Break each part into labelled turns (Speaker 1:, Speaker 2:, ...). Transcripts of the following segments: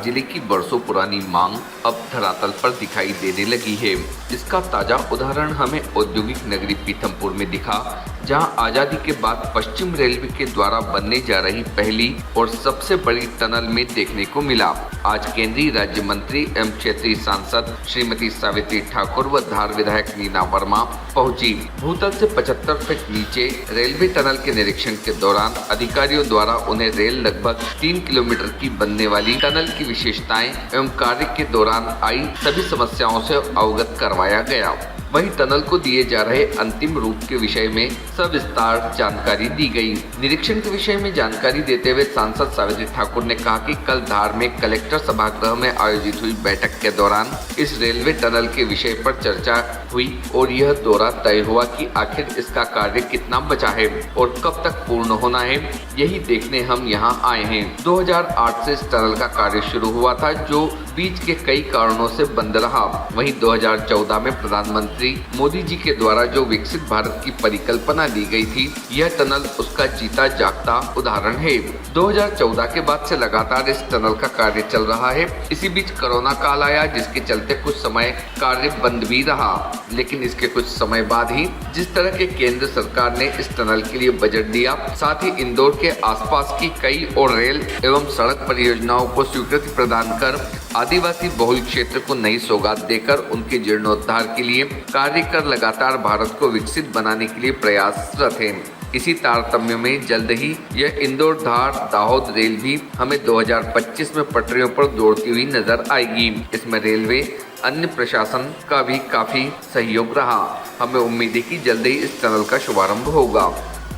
Speaker 1: जिले की बरसों पुरानी मांग अब धरातल पर दिखाई देने लगी है। इसका ताजा उदाहरण हमें औद्योगिक नगरी पीथमपुर में दिखा, जहां आजादी के बाद पश्चिम रेलवे के द्वारा बनने जा रही पहली और सबसे बड़ी टनल में देखने को मिला। आज केंद्रीय राज्य मंत्री एवं क्षेत्रीय सांसद श्रीमती सावित्री ठाकुर व धार विधायक नीना वर्मा पहुंची। भूतल से 75 फीट नीचे रेलवे टनल के निरीक्षण के दौरान अधिकारियों द्वारा उन्हें रेल लगभग 3 किलोमीटर की बनने वाली टनल की विशेषताएं एवं कार्य के दौरान आई सभी समस्याओं से अवगत करवाया गया। वहीं टनल को दिए जा रहे अंतिम रूप के विषय में सविस्तार जानकारी दी गई। निरीक्षण के विषय में जानकारी देते हुए सांसद सावित्री ठाकुर ने कहा कि कल धार में कलेक्टर सभागृह में आयोजित हुई बैठक के दौरान इस रेलवे टनल के विषय पर चर्चा हुई और यह दौरा तय हुआ कि आखिर इसका कार्य कितना बचा है और कब तक पूर्ण होना है, यही देखने हम यहाँ आए हैं। 2008 से इस टनल का कार्य शुरू हुआ था, जो बीच के कई कारणों से बंद रहा। वहीं 2014 में प्रधानमंत्री मोदी जी के द्वारा जो विकसित भारत की परिकल्पना दी गई थी, यह टनल उसका जीता जागता उदाहरण है। 2014 के बाद से लगातार इस टनल का कार्य चल रहा है। इसी बीच कोरोना काल आया, जिसके चलते कुछ समय कार्य बंद भी रहा, लेकिन इसके कुछ समय बाद ही जिस तरह के केंद्र सरकार ने इस टनल के लिए बजट दिया, साथ ही इंदौर के आसपास की कई और रेल एवं सड़क परियोजनाओं को स्वीकृति प्रदान कर आदिवासी बहुल क्षेत्र को नई सौगात देकर उनके जीर्णोद्धार के लिए कार्य कर लगातार भारत को विकसित बनाने के लिए प्रयासरत हैं। इसी तारतम्य में जल्द ही यह इंदौर धार दाहोद रेल भी हमें 2025 में पटरियों पर दौड़ती हुई नजर आएगी। इसमें रेलवे अन्य प्रशासन का भी काफी सहयोग रहा। हमें उम्मीद है कि जल्द ही इस टनल का शुभारंभ होगा।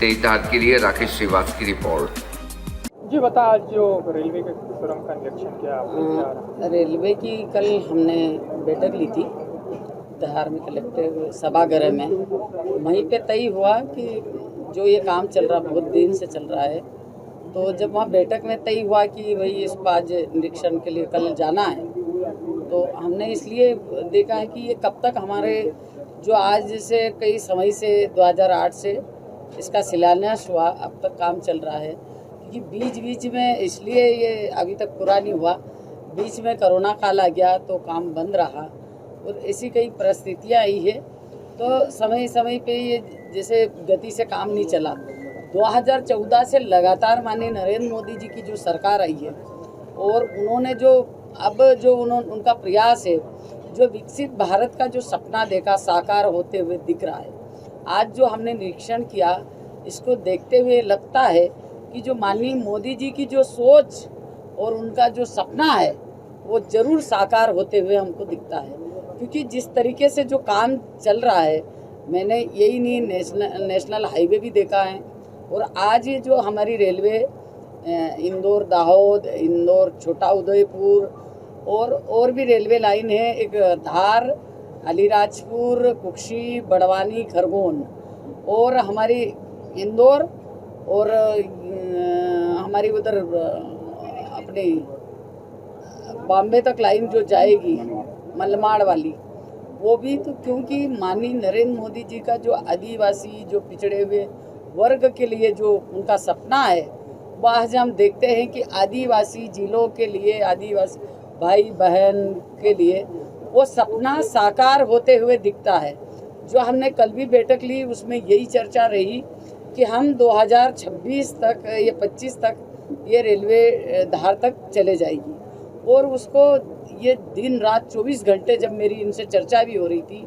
Speaker 1: तेज धार के लिए राकेश श्रीवास की रिपोर्ट।
Speaker 2: जी बता, आज जो रेलवे के सुरंग का निरीक्षण किया आपने?
Speaker 3: रेलवे की कल हमने बैठक ली थी धार में कलेक्टर सभागृह में। वहीं पे तय हुआ कि जो ये काम चल रहा बहुत दिन से चल रहा है, तो जब वहाँ बैठक में तय हुआ कि भाई इसको आज निरीक्षण के लिए कल जाना है, तो हमने इसलिए देखा है कि ये कब तक हमारे जो आज से कई समय से 2008 से इसका शिलान्यास हुआ, अब तक काम चल रहा है। कि बीच में इसलिए ये अभी तक पूरा नहीं हुआ, बीच में कोरोना काल आ गया तो काम बंद रहा और ऐसी कई परिस्थितियाँ आई है, तो समय पे ये जैसे गति से काम नहीं चला। 2014 से लगातार माननीय नरेंद्र मोदी जी की जो सरकार आई है और उन्होंने जो अब जो उनका प्रयास है, जो विकसित भारत का जो सपना देखा साकार होते हुए दिख रहा है। आज जो हमने निरीक्षण किया, इसको देखते हुए लगता है कि जो माननीय मोदी जी की जो सोच और उनका जो सपना है, वो जरूर साकार होते हुए हमको दिखता है। क्योंकि जिस तरीके से जो काम चल रहा है, मैंने यही नहीं नेशनल हाईवे भी देखा है, और आज ये जो हमारी रेलवे इंदौर दाहोद, इंदौर छोटा उदयपुर और भी रेलवे लाइन है, एक धार, अलीराजपुर, कुक्षी, बड़वानी, खरगोन, और हमारी इंदौर और हमारी उधर अपने बॉम्बे तक लाइन जो जाएगी मलमाड़ वाली, वो भी तो क्योंकि माननीय नरेंद्र मोदी जी का जो आदिवासी जो पिछड़े हुए वर्ग के लिए जो उनका सपना है, वह आज हम देखते हैं कि आदिवासी जिलों के लिए, आदिवासी भाई बहन के लिए वो सपना साकार होते हुए दिखता है। जो हमने कल भी बैठक ली, उसमें यही चर्चा रही कि हम 2026 तक या 25 तक ये रेलवे धार तक चले जाएगी, और उसको ये दिन रात 24 घंटे, जब मेरी इनसे चर्चा भी हो रही थी,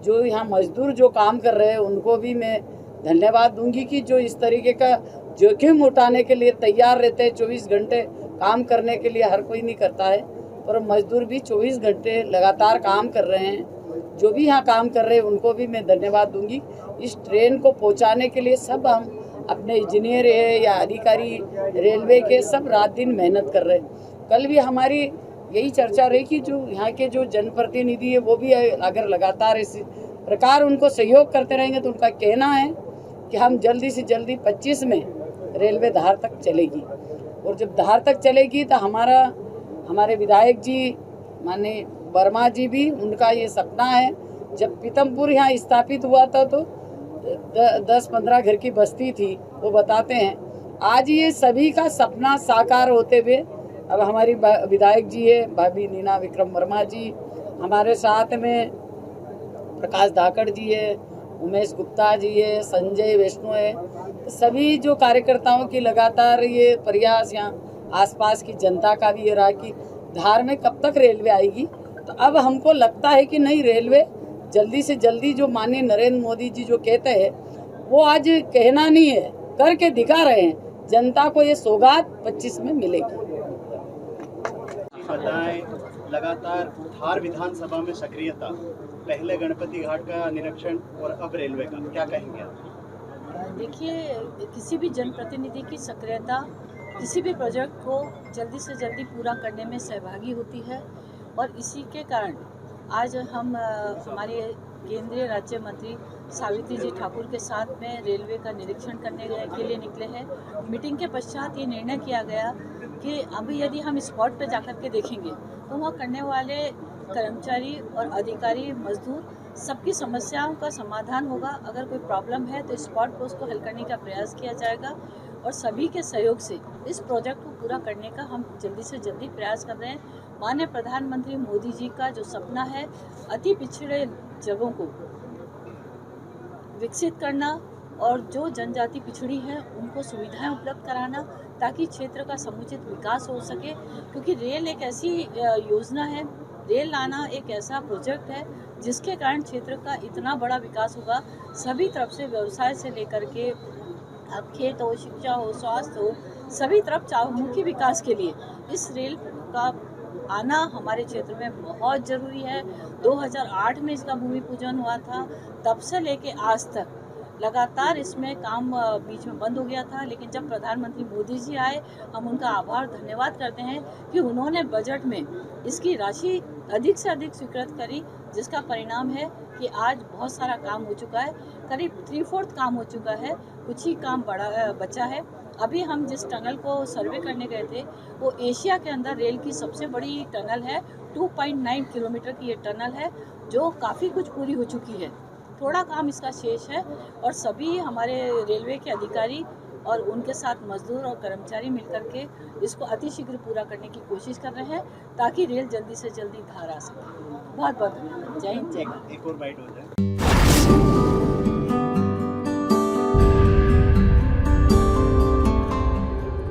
Speaker 3: जो यहाँ मजदूर जो काम कर रहे हैं उनको भी मैं धन्यवाद दूंगी कि जो इस तरीके का जोखिम उठाने के लिए तैयार रहते हैं। 24 घंटे काम करने के लिए हर कोई नहीं करता है, पर मजदूर भी 24 घंटे लगातार काम कर रहे हैं। जो भी यहाँ काम कर रहे हैं उनको भी मैं धन्यवाद दूंगी। इस ट्रेन को पहुँचाने के लिए सब हम अपने इंजीनियर है या अधिकारी रेलवे के सब रात दिन मेहनत कर रहे हैं। कल भी हमारी यही चर्चा रही कि जो यहाँ के जो जनप्रतिनिधि है, वो भी अगर लगातार इस प्रकार उनको सहयोग करते रहेंगे, तो उनका कहना है कि हम जल्दी से जल्दी 25 में रेलवे धार तक चलेगी। और जब धार तक चलेगी तो हमारे विधायक जी माननीय वर्मा जी भी, उनका ये सपना है। जब पीथमपुर यहाँ स्थापित हुआ था तो 10-15 घर की बस्ती थी, वो बताते हैं आज ये सभी का सपना साकार होते हुए अब हमारी विधायक जी है भाभी नीना विक्रम वर्मा जी, हमारे साथ में प्रकाश धाकड़ जी है, उमेश गुप्ता जी है, संजय वैष्णो है। तो सभी जो कार्यकर्ताओं की लगातार ये प्रयास, यहाँ आसपास की जनता का भी ये रहा कि धार में कब तक रेलवे आएगी। तो अब हमको लगता है कि नहीं, रेलवे जल्दी से जल्दी, जो माननीय नरेंद्र मोदी जी जो कहते हैं वो आज कहना नहीं है, करके दिखा रहे हैं। जनता को ये सौगात 25 में मिलेगी।
Speaker 4: बताएं, लगातार धार विधानसभा में सक्रियता, पहले गणपति घाट का निरीक्षण और अब रेलवे का, क्या कहेंगे आप?
Speaker 5: देखिए, किसी भी जनप्रतिनिधि की सक्रियता किसी भी प्रोजेक्ट को जल्दी से जल्दी पूरा करने में सहभागी होती है, और इसी के कारण आज हम हमारे केंद्रीय राज्य मंत्री सावित्री जी ठाकुर के साथ में रेलवे का निरीक्षण करने के लिए निकले हैं। मीटिंग के पश्चात ये निर्णय किया गया कि अभी यदि हम स्पॉट पर जाकर के देखेंगे तो वहाँ करने वाले कर्मचारी और अधिकारी, मजदूर, सबकी समस्याओं का समाधान होगा। अगर कोई प्रॉब्लम है तो स्पॉट पर उसको हल करने का प्रयास किया जाएगा, और सभी के सहयोग से इस प्रोजेक्ट को पूरा करने का हम जल्दी से जल्दी प्रयास कर रहे हैं। माननीय प्रधानमंत्री मोदी जी का जो सपना है अति पिछड़े जगहों को विकसित करना और जो जनजाति पिछड़ी है उनको सुविधाएं उपलब्ध कराना, ताकि क्षेत्र का समुचित विकास हो सके। क्योंकि रेल एक ऐसी योजना है, रेल लाना एक ऐसा प्रोजेक्ट है जिसके कारण क्षेत्र का इतना बड़ा विकास होगा। सभी तरफ से, व्यवसाय से लेकर के अब खेत हो, शिक्षा हो, स्वास्थ्य हो, सभी तरफ चहुमुखी विकास के लिए इस रेल का आना हमारे क्षेत्र में बहुत ज़रूरी है। 2008 में इसका भूमि पूजन हुआ था, तब से लेके आज तक लगातार इसमें काम बीच में बंद हो गया था। लेकिन जब प्रधानमंत्री मोदी जी आए, हम उनका आभार धन्यवाद करते हैं कि उन्होंने बजट में इसकी राशि अधिक से अधिक स्वीकृत करी, जिसका परिणाम है कि आज बहुत सारा काम हो चुका है। करीब 3/4 काम हो चुका है, कुछ ही काम बचा है। अभी हम जिस टनल को सर्वे करने गए थे वो एशिया के अंदर रेल की सबसे बड़ी टनल है। 2.9 किलोमीटर की ये टनल है जो काफ़ी कुछ पूरी हो चुकी है। थोड़ा काम इसका शेष है, और सभी हमारे रेलवे के अधिकारी और उनके साथ मजदूर और कर्मचारी मिलकर के इसको अतिशीघ्र पूरा करने की कोशिश कर रहे हैं, ताकि रेल जल्दी से जल्दी धार आ सके। बहुत बहुत धन्यवाद। जय हिंद, जय भारत।
Speaker 4: एक और बाइट हो जाए।